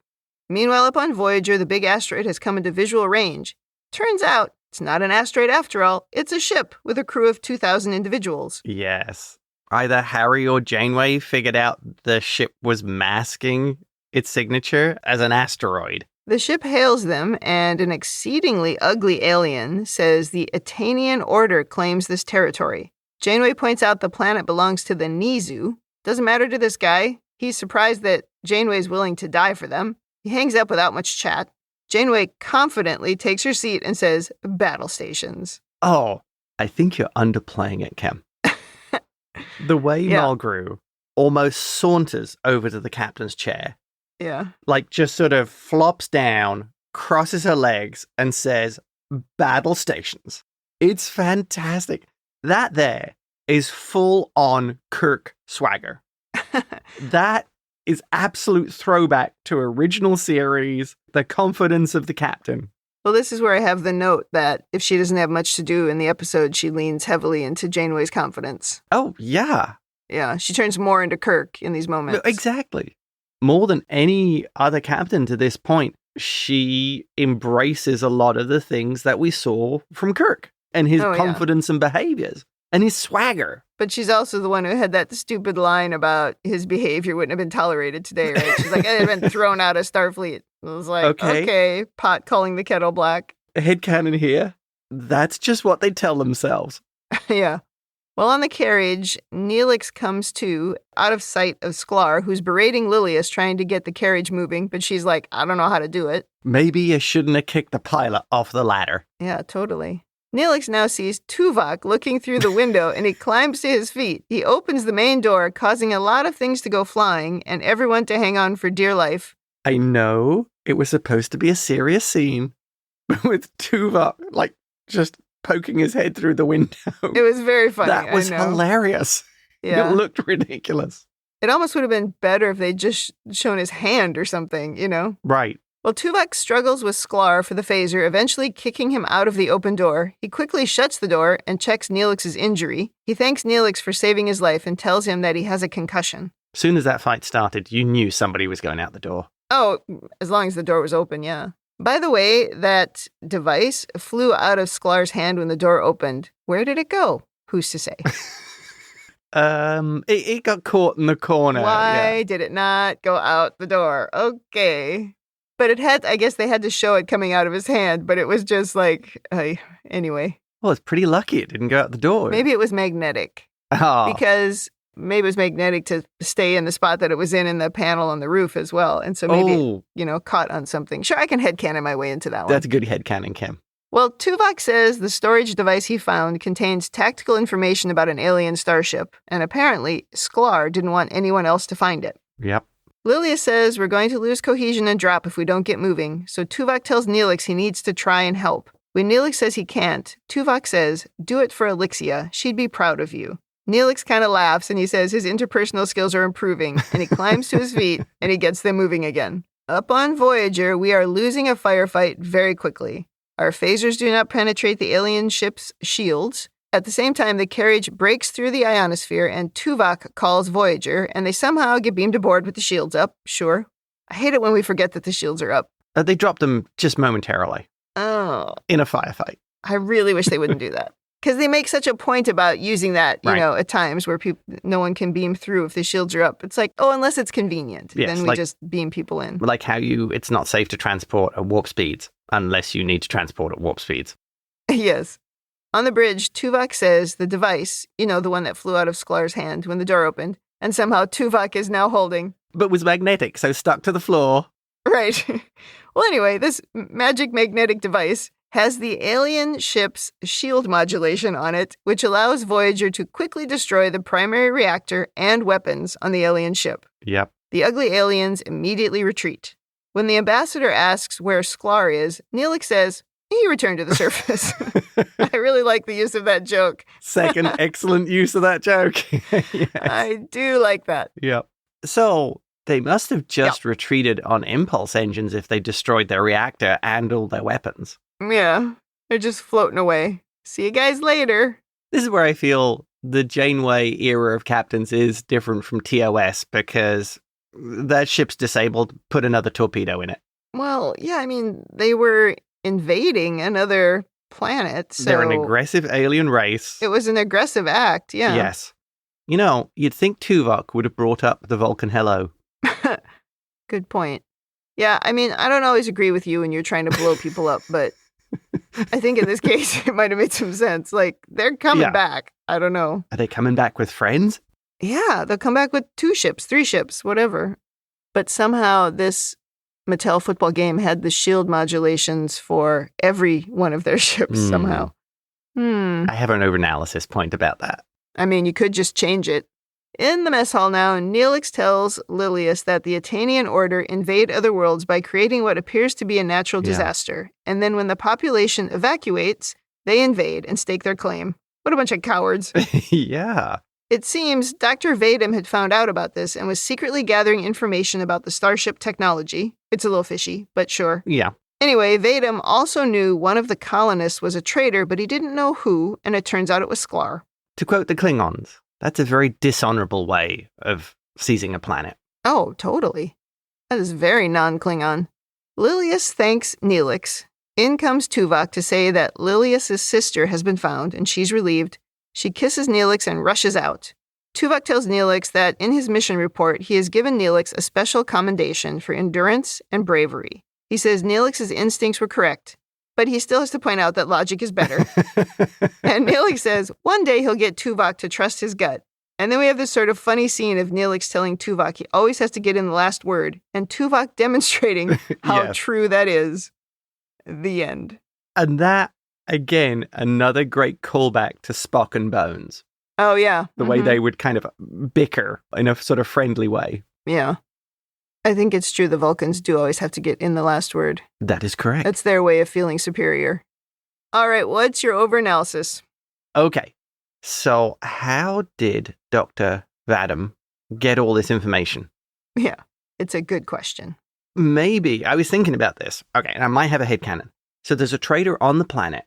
Meanwhile, up on Voyager, the big asteroid has come into visual range. Turns out, it's not an asteroid after all. It's a ship with a crew of 2,000 individuals. Yes. Either Harry or Janeway figured out the ship was masking its signature as an asteroid. The ship hails them, and an exceedingly ugly alien says the Etanian Order claims this territory. Janeway points out the planet belongs to the Nezu. Doesn't matter to this guy. He's surprised that Janeway's willing to die for them. He hangs up without much chat. Janeway confidently takes her seat and says, battle stations. Oh, I think you're underplaying it, Kim. The way Mulgrew almost saunters over to the captain's chair. Yeah. Just sort of flops down, crosses her legs, and says, battle stations. It's fantastic. That there is full-on Kirk swagger. That is absolute throwback to original series, the confidence of the captain. Well, this is where I have the note that if she doesn't have much to do in the episode, she leans heavily into Janeway's confidence. Oh, yeah. Yeah, she turns more into Kirk in these moments. Exactly. More than any other captain to this point, she embraces a lot of the things that we saw from Kirk and his confidence and behaviors and his swagger. But she's also the one who had that stupid line about his behavior wouldn't have been tolerated today, right? She's like, I'd have been thrown out of Starfleet. I was like, okay, pot calling the kettle black. Headcanon here. That's just what they tell themselves. Yeah. Well, on the carriage, Neelix comes to, out of sight of Sklar, who's berating Lilius trying to get the carriage moving, but she's like, I don't know how to do it. Maybe you shouldn't have kicked the pilot off the ladder. Yeah, totally. Neelix now sees Tuvok looking through the window, and he climbs to his feet. He opens the main door, causing a lot of things to go flying, and everyone to hang on for dear life. I know it was supposed to be a serious scene, with Tuvok, just poking his head through the window. It was very funny. That was hilarious. Yeah. It looked ridiculous. It almost would have been better if they'd just shown his hand or something, Right. Well, Tuvok struggles with Sklar for the phaser, eventually kicking him out of the open door. He quickly shuts the door and checks Neelix's injury. He thanks Neelix for saving his life and tells him that he has a concussion. As soon as that fight started, you knew somebody was going out the door. Oh, as long as the door was open, yeah. By the way, that device flew out of Sklar's hand when the door opened. Where did it go? Who's to say? It got caught in the corner. Why did it not go out the door? Okay. But I guess they had to show it coming out of his hand, but it was just anyway. Well, it's pretty lucky it didn't go out the door. Maybe it was magnetic. Oh. Because maybe it was magnetic to stay in the spot that it was in the panel on the roof as well. And so maybe, caught on something. Sure, I can headcanon my way into that one. That's a good headcanon, Kim. Well, Tuvok says the storage device he found contains tactical information about an alien starship, and apparently Sklar didn't want anyone else to find it. Yep. Lilia says we're going to lose cohesion and drop if we don't get moving, so Tuvok tells Neelix he needs to try and help. When Neelix says he can't, Tuvok says, do it for Elixia, she'd be proud of you. Neelix kind of laughs and he says his interpersonal skills are improving, and he climbs to his feet and he gets them moving again. Up on Voyager, we are losing a firefight very quickly. Our phasers do not penetrate the alien ship's shields. At the same time, the carriage breaks through the ionosphere and Tuvok calls Voyager, and they somehow get beamed aboard with the shields up, sure. I hate it when we forget that the shields are up. They dropped them just momentarily. Oh. In a firefight. I really wish they wouldn't do that. Because they make such a point about using that, you know, at times where no one can beam through if the shields are up. It's like, oh, unless it's convenient. Yes, then we just beam people in. Like how it's not safe to transport at warp speeds unless you need to transport at warp speeds. Yes. On the bridge, Tuvok says the device, you know, the one that flew out of Sklar's hand when the door opened, and somehow Tuvok is now holding. But was magnetic, so stuck to the floor. Right. Well, anyway, this magic magnetic device has the alien ship's shield modulation on it, which allows Voyager to quickly destroy the primary reactor and weapons on the alien ship. Yep. The ugly aliens immediately retreat. When the ambassador asks where Sklar is, Neelix says, he returned to the surface. I really like the use of that joke. Second excellent use of that joke. Yes. I do like that. Yep. So they must have just retreated on impulse engines if they destroyed their reactor and all their weapons. Yeah, they're just floating away. See you guys later. This is where I feel the Janeway era of captains is different from TOS because that ship's disabled, put another torpedo in it. Well, yeah, I mean, they were invading another planet. So they're an aggressive alien race. It was an aggressive act, yeah. Yes. You know, you'd think Tuvok would have brought up the Vulcan hello. Good point. Yeah, I mean, I don't always agree with you when you're trying to blow people up, but I think in this case, it might have made some sense. Like, they're coming back. I don't know. Are they coming back with friends? Yeah, they'll come back with 2 ships, 3 ships, whatever. But somehow this Mattel football game had the shield modulations for every one of their ships somehow. I have an overanalysis point about that. I mean, you could just change it. In the mess hall now, Neelix tells Lilius that the Atanian Order invade other worlds by creating what appears to be a natural disaster. And then when the population evacuates, they invade and stake their claim. What a bunch of cowards. Yeah. It seems Dr. Vadum had found out about this and was secretly gathering information about the starship technology. It's a little fishy, but sure. Yeah. Anyway, Vadum also knew one of the colonists was a traitor, but he didn't know who, and it turns out it was Sklar. To quote the Klingons, that's a very dishonorable way of seizing a planet. Oh, totally. That is very non-Klingon. Lilius thanks Neelix. In comes Tuvok to say that Lilius' sister has been found, and she's relieved. She kisses Neelix and rushes out. Tuvok tells Neelix that in his mission report, he has given Neelix a special commendation for endurance and bravery. He says Neelix's instincts were correct, but he still has to point out that logic is better. And Neelix says one day he'll get Tuvok to trust his gut. And then we have this sort of funny scene of Neelix telling Tuvok he always has to get in the last word, and Tuvok demonstrating how true that is. The end. And that, again, another great callback to Spock and Bones. Oh, yeah. The way they would kind of bicker in a sort of friendly way. Yeah. I think it's true the Vulcans do always have to get in the last word. That is correct. That's their way of feeling superior. All right, what's your overanalysis? Okay, so how did Dr. Vadum get all this information? Yeah, it's a good question. Maybe, I was thinking about this. Okay, and I might have a headcanon. So there's a trader on the planet.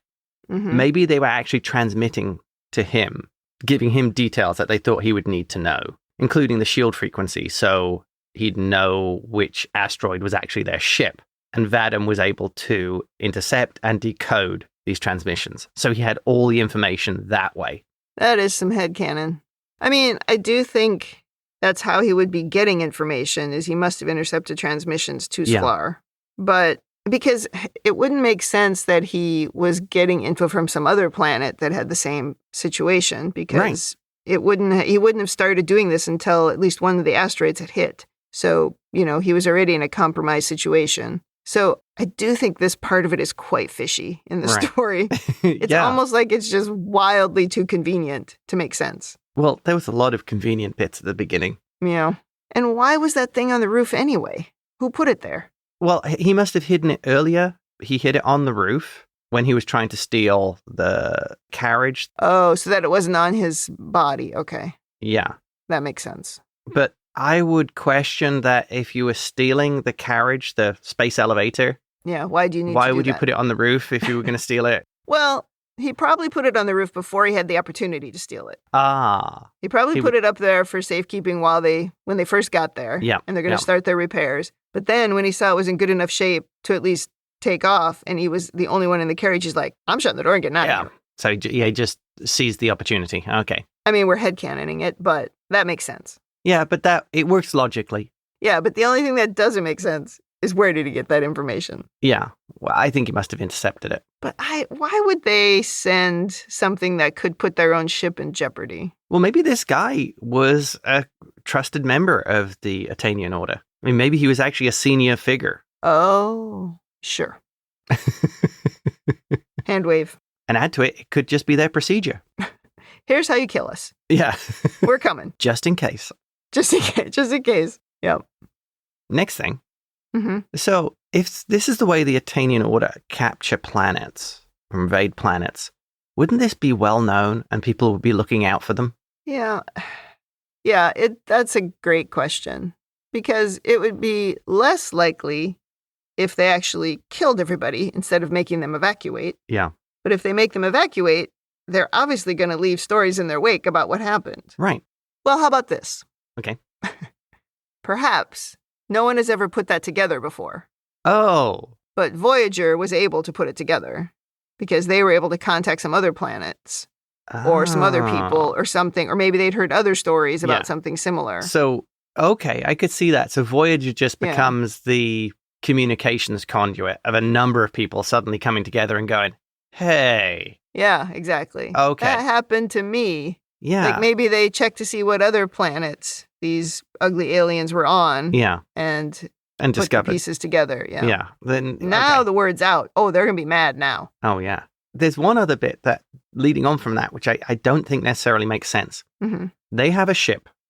Maybe they were actually transmitting to him, giving him details that they thought he would need to know, including the shield frequency, so he'd know which asteroid was actually their ship. And Vadum was able to intercept and decode these transmissions. So he had all the information that way. That is some headcanon. I mean, I do think that's how he would be getting information, is he must have intercepted transmissions to Sklar. But because it wouldn't make sense that he was getting info from some other planet that had the same situation, because he wouldn't have started doing this until at least one of the asteroids had hit. So, you know, he was already in a compromised situation. So I do think this part of it is quite fishy in the story. It's almost like it's just wildly too convenient to make sense. Well, there was a lot of convenient bits at the beginning. Yeah. And why was that thing on the roof anyway? Who put it there? Well, he must have hidden it earlier. He hid it on the roof when he was trying to steal the carriage. Oh, so that it wasn't on his body. Okay. Yeah. That makes sense. But I would question that if you were stealing the carriage, the space elevator. Yeah, why do you need to do Why would you that? put it on the roof if you were going to steal it? Well, he probably put it on the roof before he had the opportunity to steal it. Ah. He probably put it up there for safekeeping when they first got there. Yeah. And they're going to start their repairs. But then when he saw it was in good enough shape to at least take off, and he was the only one in the carriage, he's like, I'm shutting the door and getting out of here. So he just seized the opportunity. Okay. I mean, we're headcanoning it, but that makes sense. Yeah, but it works logically. Yeah, but the only thing that doesn't make sense is where did he get that information? Yeah. Well, I think he must have intercepted it. But why would they send something that could put their own ship in jeopardy? Well, maybe this guy was a trusted member of the Atanian Order. I mean, maybe he was actually a senior figure. Oh, sure. Hand wave. And add to it, it could just be their procedure. Here's how you kill us. Yeah. We're coming. Just in case. Just in case. Yep. Next thing. Mm-hmm. So, if this is the way the Atanian Order capture planets, or invade planets, wouldn't this be well known and people would be looking out for them? Yeah. Yeah, that's a great question. Because it would be less likely if they actually killed everybody instead of making them evacuate. Yeah. But if they make them evacuate, they're obviously going to leave stories in their wake about what happened. Right. Well, how about this? Okay. Perhaps no one has ever put that together before. Oh. But Voyager was able to put it together because they were able to contact some other planets or some other people or something, or maybe they'd heard other stories about something similar. So, okay, I could see that. So Voyager just becomes the communications conduit of a number of people suddenly coming together and going, hey. Yeah, exactly. Okay. That happened to me. Yeah. Like maybe they checked to see what other planets these ugly aliens were on. Yeah. And put the pieces together. Yeah. Yeah. Then now the word's out. Oh, they're going to be mad now. Oh, yeah. There's one other bit that leading on from that, which I don't think necessarily makes sense. Mm-hmm. They have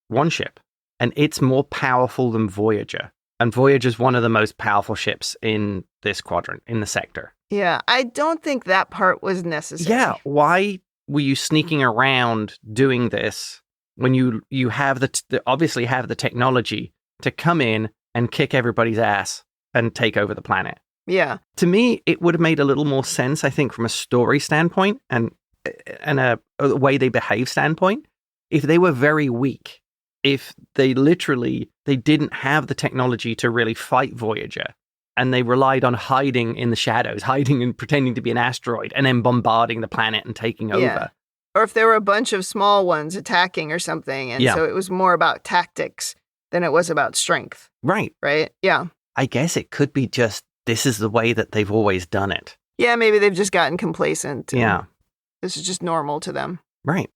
one ship, and it's more powerful than Voyager. And Voyager's one of the most powerful ships in this quadrant, in the sector. Yeah, I don't think that part was necessary. Yeah, why were you sneaking around doing this when you have obviously have the technology to come in and kick everybody's ass and take over the planet? Yeah. To me, it would have made a little more sense, I think, from a story standpoint and a way they behave standpoint, if they were very weak, if they didn't have the technology to really fight Voyager, and they relied on hiding in the shadows, hiding and pretending to be an asteroid, and then bombarding the planet and taking over. Or if there were a bunch of small ones attacking or something, and so it was more about tactics than it was about strength. Right. Right? Yeah. I guess it could be just, this is the way that they've always done it. Yeah, maybe they've just gotten complacent. Yeah. This is just normal to them. Right.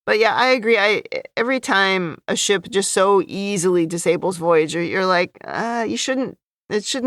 But yeah, I agree. Every time a ship just so easily disables Voyager, you're like, it shouldn't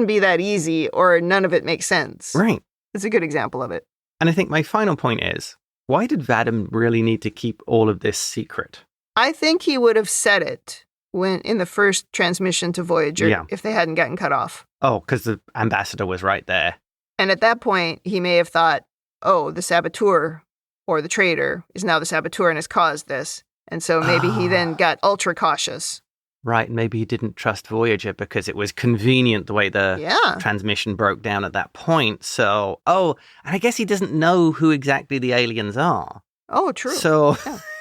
be that easy, or none of it makes sense. Right. It's a good example of it. And I think my final point is, why did Vadim really need to keep all of this secret? I think he would have said it in the first transmission to Voyager if they hadn't gotten cut off. Oh, because the ambassador was right there. And at that point, he may have thought, oh, the saboteur or the traitor is now the saboteur and has caused this. And so maybe he then got ultra cautious. Right, and maybe he didn't trust Voyager because it was convenient the way the transmission broke down at that point. So, and I guess he doesn't know who exactly the aliens are. Oh, true. So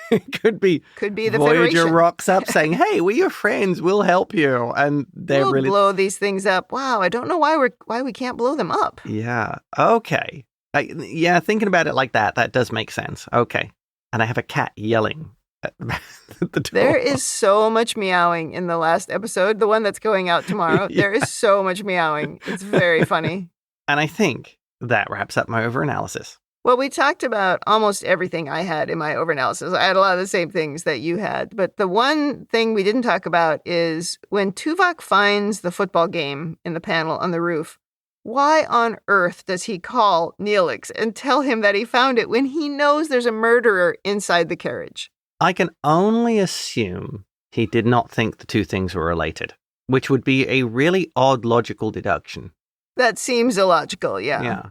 it could be the Voyager Federation rocks up saying, hey, we're your friends, we'll help you. And they're we'll blow these things up. Wow, I don't know why we can't blow them up. Yeah, okay. Thinking about it like that does make sense. Okay. And I have a cat yelling at the door. There is so much meowing in the last episode, the one that's going out tomorrow. There is so much meowing. It's very funny. And I think that wraps up my overanalysis. Well, we talked about almost everything I had in my overanalysis. I had a lot of the same things that you had. But the one thing we didn't talk about is when Tuvok finds the football game in the panel on the roof, why on earth does he call Neelix and tell him that he found it when he knows there's a murderer inside the carriage? I can only assume He did not think the two things were related, which would be a really odd logical deduction. That seems illogical, yeah. Yeah.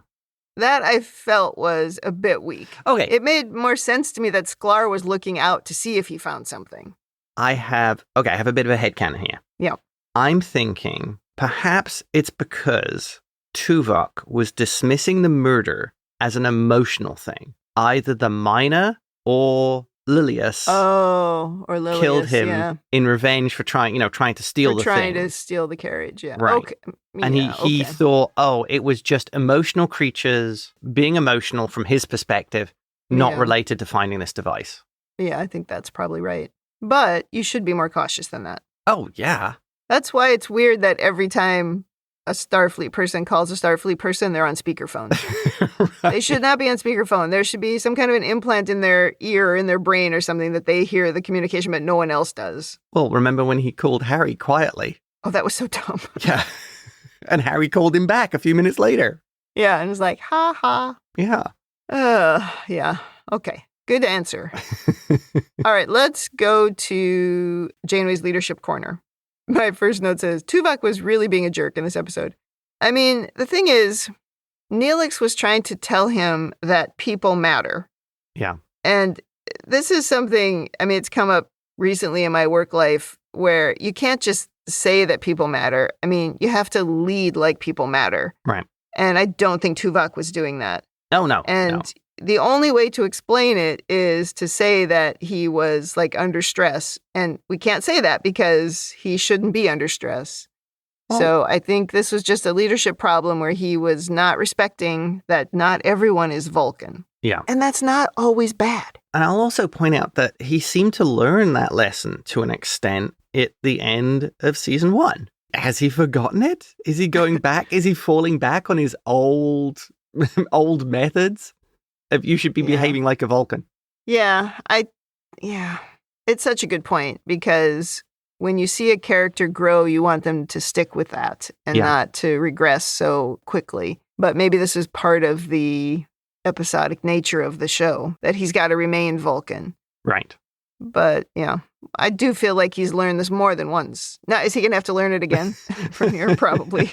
That I felt was a bit weak. Okay. It made more sense to me that Sklar was looking out to see if he found something. I have a bit of a headcanon here. Yeah. I'm thinking perhaps it's because Tuvok was dismissing the murder as an emotional thing. Either the miner or Lilius killed him in revenge for trying to steal the thing. Trying to steal the carriage, yeah. Right. Okay. And he thought, it was just emotional creatures being emotional from his perspective, not related to finding this device. Yeah, I think that's probably right. But you should be more cautious than that. Oh, yeah. That's why it's weird that every time a Starfleet person calls a Starfleet person, they're on speakerphone. Right. They should not be on speakerphone. There should be some kind of an implant in their ear or in their brain or something that they hear the communication, but no one else does. Well, remember when he called Harry quietly? Oh, that was so dumb. Yeah. And Harry called him back a few minutes later. Yeah, and it's like, ha ha. Yeah. Yeah. Okay. Good answer. All right, let's go to Janeway's leadership corner. My first note says, Tuvok was really being a jerk in this episode. I mean, the thing is, Neelix was trying to tell him that people matter. Yeah. And this is something, it's come up recently in my work life where you can't just say that people matter. You have to lead like people matter. Right. And I don't think Tuvok was doing that. No. And the only way to explain it is to say that he was under stress. And we can't say that because he shouldn't be under stress. Oh. So I think this was just a leadership problem where he was not respecting that not everyone is Vulcan. Yeah. And that's not always bad. And I'll also point out that he seemed to learn that lesson to an extent at the end of season 1. Has he forgotten it? Is he going back? Is he falling back on his old methods? If you should be behaving like a Vulcan. Yeah. It's such a good point because when you see a character grow, you want them to stick with that and not to regress so quickly. But maybe this is part of the episodic nature of the show, that he's got to remain Vulcan. Right. But, I do feel like he's learned this more than once. Now, is he going to have to learn it again from here? Probably.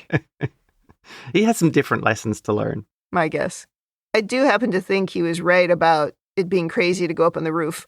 He has some different lessons to learn. My guess. I do happen to think he was right about it being crazy to go up on the roof.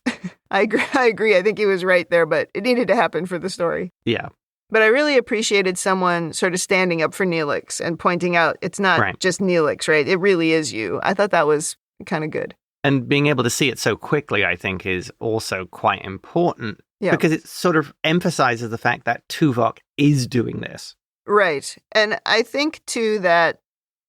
I agree. I think he was right there, but it needed to happen for the story. Yeah. But I really appreciated someone sort of standing up for Neelix and pointing out it's not just Neelix, right? It really is you. I thought that was kind of good. And being able to see it so quickly, I think, is also quite important. Yeah. Because it sort of emphasizes the fact that Tuvok is doing this. Right. And I think, too, that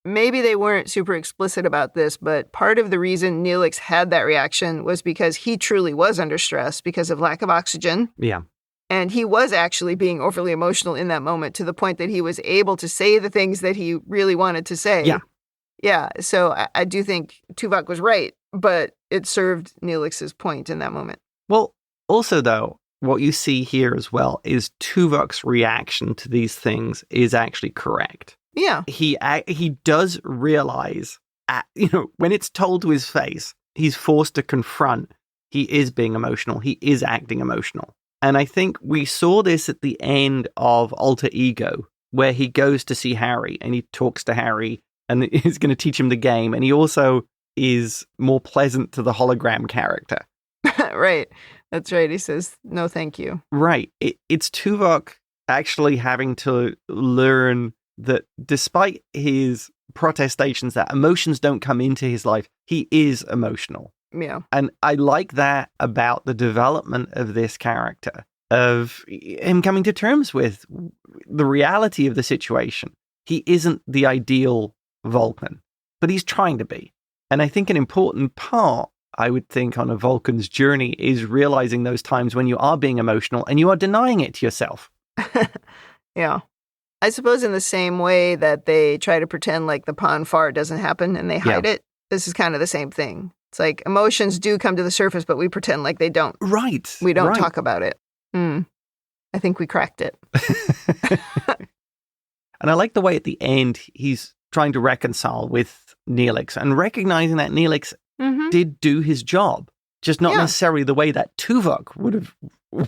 maybe they weren't super explicit about this, but part of the reason Neelix had that reaction was because he truly was under stress because of lack of oxygen. Yeah. And he was actually being overly emotional in that moment to the point that he was able to say the things that he really wanted to say. Yeah. Yeah. So I do think Tuvok was right, but it served Neelix's point in that moment. Well, also, though, what you see here as well is Tuvok's reaction to these things is actually correct. Yeah. He does realize, when it's told to his face, he's forced to confront, he is being emotional, he is acting emotional. And I think we saw this at the end of Alter Ego, where he goes to see Harry and he talks to Harry and he's going to teach him the game. And he also is more pleasant to the hologram character. Right. That's right. He says, no, thank you. Right. It's Tuvok actually having to learn that despite his protestations that emotions don't come into his life, he is emotional. Yeah. And I like that about the development of this character, of him coming to terms with the reality of the situation. He isn't the ideal Vulcan, but he's trying to be. And I think an important part, I would think, on a Vulcan's journey is realizing those times when you are being emotional and you are denying it to yourself. Yeah. I suppose in the same way that they try to pretend like the Pon farr doesn't happen and they hide it, this is kind of the same thing. It's like emotions do come to the surface, but we pretend like they don't. Right. We don't talk about it. I think we cracked it. And I like the way at the end he's trying to reconcile with Neelix and recognizing that Neelix did do his job, just not necessarily the way that Tuvok would have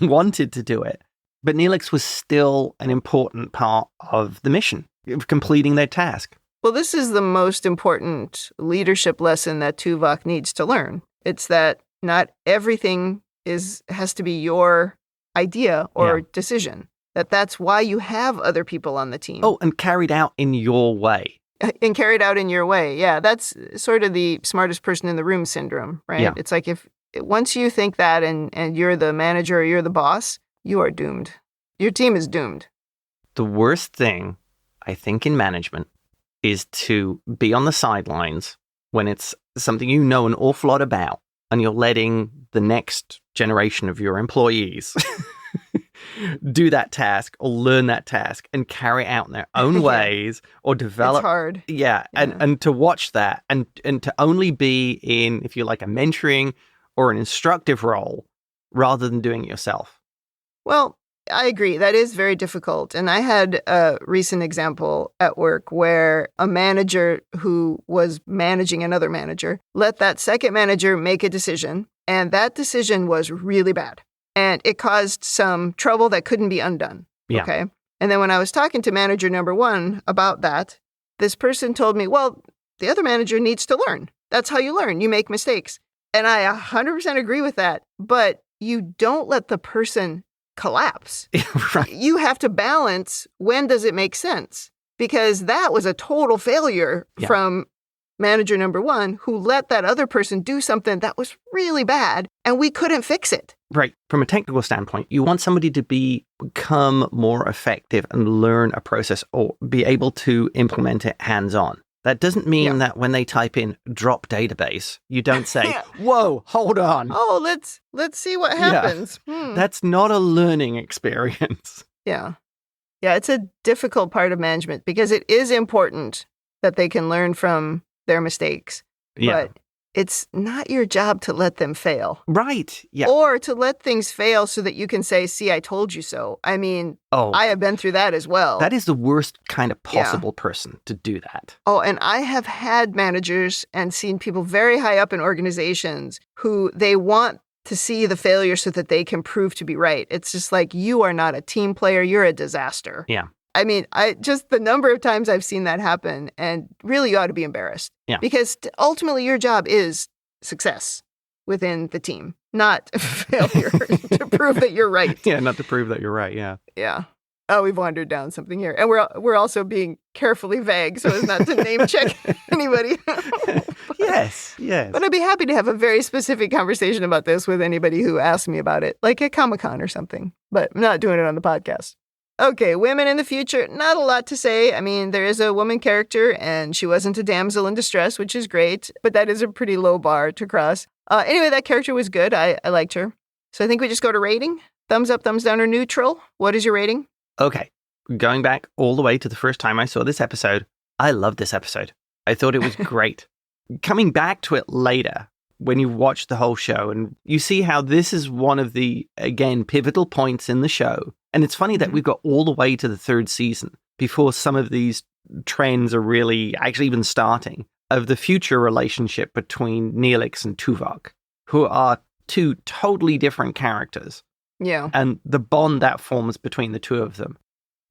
wanted to do it. But Neelix was still an important part of the mission, of completing their task. Well, this is the most important leadership lesson that Tuvok needs to learn. It's that not everything has to be your idea or decision. That's why you have other people on the team. Oh, and carried out in your way. And carried out in your way. Yeah, that's sort of the smartest person in the room syndrome, right? Yeah. It's like once you think that and you're the manager or you're the boss, you are doomed. Your team is doomed. The worst thing, I think, in management is to be on the sidelines when it's something you know an awful lot about and you're letting the next generation of your employees do that task or learn that task and carry it out in their own ways or develop. It's hard. Yeah. And to watch that and to only be in, if you like, a mentoring or an instructive role rather than doing it yourself. Well, I agree. That is very difficult. And I had a recent example at work where a manager who was managing another manager let that second manager make a decision. And that decision was really bad. And it caused some trouble that couldn't be undone. Yeah. Okay. And then when I was talking to manager number one about that, this person told me, well, the other manager needs to learn. That's how you learn. You make mistakes. And I 100% agree with that. But you don't let the person collapse. Right. You have to balance when does it make sense? Because that was a total failure from manager number one who let that other person do something that was really bad and we couldn't fix it. Right. From a technical standpoint, you want somebody to become more effective and learn a process or be able to implement it hands-on. That doesn't mean that when they type in drop database, you don't say, whoa, hold on. Oh, let's see what happens. That's not a learning experience. Yeah. Yeah, it's a difficult part of management because it is important that they can learn from their mistakes. Yeah. But it's not your job to let them fail. Right. Yeah. Or to let things fail so that you can say, see, I told you so. I mean, I have been through that as well. That is the worst kind of possible person to do that. Oh, and I have had managers and seen people very high up in organizations who they want to see the failure so that they can prove to be right. It's just like, you are not a team player. You're a disaster. Yeah. I mean, just the number of times I've seen that happen, and really you ought to be embarrassed. Yeah. Because ultimately your job is success within the team, not failure to prove that you're right. Yeah, not to prove that you're right, yeah. Yeah. Oh, we've wandered down something here. And we're also being carefully vague so as not to name check anybody. Yes. But I'd be happy to have a very specific conversation about this with anybody who asks me about it, like at Comic-Con or something. But I'm not doing it on the podcast. Okay, women in the future, not a lot to say. I mean, there is a woman character, and she wasn't a damsel in distress, which is great, but that is a pretty low bar to cross. Anyway, that character was good. I liked her. So I think we just go to rating. Thumbs up, thumbs down, or neutral. What is your rating? Okay, going back all the way to the first time I saw this episode, I loved this episode. I thought it was great. Coming back to it later, when you watch the whole show, and you see how this is one of the, again, pivotal points in the show. And it's funny that we've got all the way to the third season before some of these trends are really actually even starting, of the future relationship between Neelix and Tuvok, who are two totally different characters. Yeah. And the bond that forms between the two of them.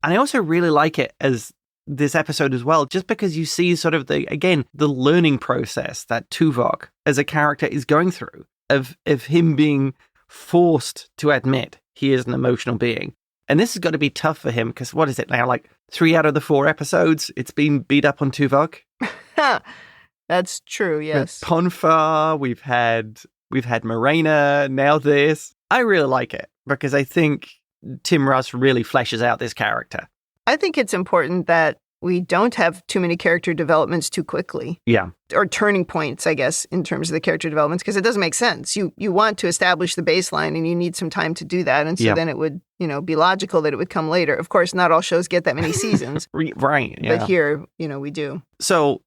And I also really like it as this episode as well, just because you see sort of the learning process that Tuvok as a character is going through of him being forced to admit he is an emotional being. And this has got to be tough for him because what is it now? Like 3 out of the 4 episodes, it's been beat up on Tuvok. That's true. Yes. Ponfa, we've had Morena, now this. I really like it because I think Tim Russ really fleshes out this character. I think it's important that we don't have too many character developments too quickly. Yeah. Or turning points, I guess, in terms of the character developments, because it doesn't make sense. You want to establish the baseline and you need some time to do that. And so then it would, be logical that it would come later. Of course, not all shows get that many seasons. Right. Yeah. But here, we do. So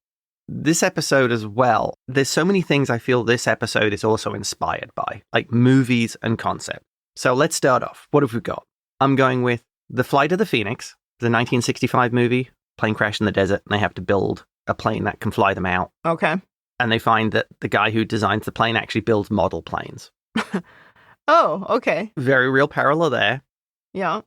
this episode as well, there's so many things I feel this episode is also inspired by, like movies and concept. So let's start off. What have we got? I'm going with The Flight of the Phoenix, the 1965 movie. Plane crash in the desert, and they have to build a plane that can fly them out. Okay. And they find that the guy who designs the plane actually builds model planes. Oh, okay. Very real parallel there. Yeah.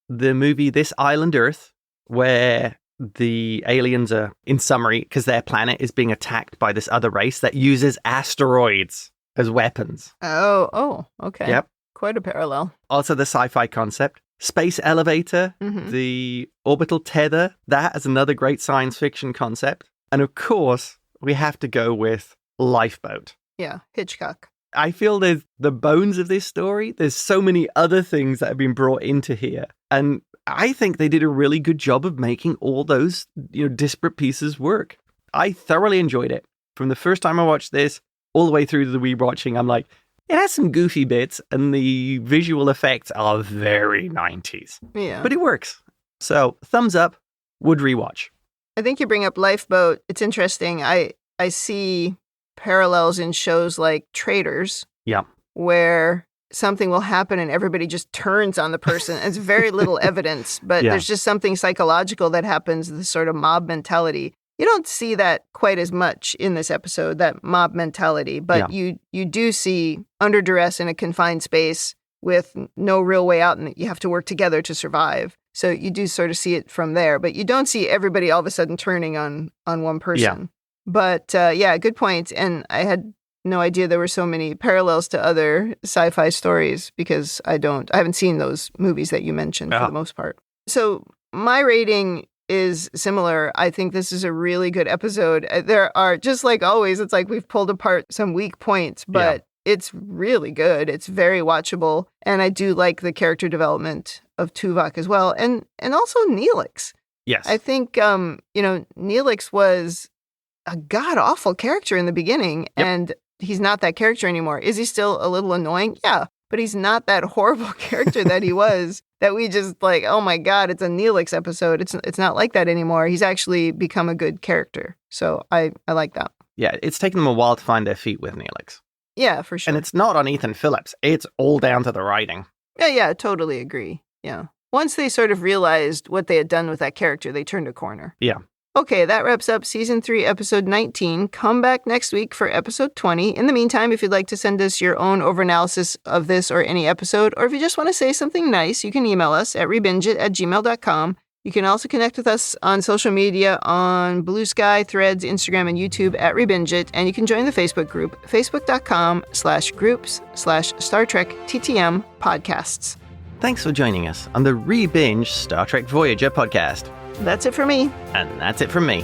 The movie This Island Earth, where the aliens are, in summary, because their planet is being attacked by this other race that uses asteroids as weapons. Oh, okay. Yep. Quite a parallel. Also the sci-fi concept. Space elevator, the orbital tether, that is another great science fiction concept. And of course, we have to go with lifeboat. Yeah, Hitchcock. I feel there's the bones of this story. There's so many other things that have been brought into here. And I think they did a really good job of making all those, disparate pieces work. I thoroughly enjoyed it. From the first time I watched this, all the way through to the rewatching, I'm like, it has some goofy bits, and the visual effects are very 90s. Yeah. But it works. So, thumbs up, would rewatch. I think you bring up Lifeboat. It's interesting. I see parallels in shows like Traitors. Yeah. Where something will happen and everybody just turns on the person. It's very little evidence, but there's just something psychological that happens, this sort of mob mentality. You don't see that quite as much in this episode, that mob mentality, but you do see under duress in a confined space with no real way out, and you have to work together to survive. So you do sort of see it from there, but you don't see everybody all of a sudden turning on one person. Yeah. But good point. And I had no idea there were so many parallels to other sci-fi stories because I haven't seen those movies that you mentioned for the most part. So my rating is similar. I think this is a really good episode. There are, just like always, it's like we've pulled apart some weak points, but it's really good. It's very watchable. And I do like the character development of Tuvok as well. And also Neelix. Yes. I think, Neelix was a god-awful character in the beginning, and he's not that character anymore. Is he still a little annoying? Yeah. But he's not that horrible character that he was, that we just like, oh my God, it's a Neelix episode. It's not like that anymore. He's actually become a good character. So I like that. Yeah, it's taken them a while to find their feet with Neelix. Yeah, for sure. And it's not on Ethan Phillips. It's all down to the writing. Yeah, totally agree. Yeah. Once they sort of realized what they had done with that character, they turned a corner. Yeah. Okay, that wraps up Season 3, Episode 19. Come back next week for Episode 20. In the meantime, if you'd like to send us your own overanalysis of this or any episode, or if you just want to say something nice, you can email us at rebingeit@gmail.com. You can also connect with us on social media on Blue Sky, Threads, Instagram, and YouTube at ReBingeIt, and you can join the Facebook group, facebook.com/groups/Star Trek TTM podcasts. Thanks for joining us on the ReBinge Star Trek Voyager podcast. That's it for me. And that's it from me.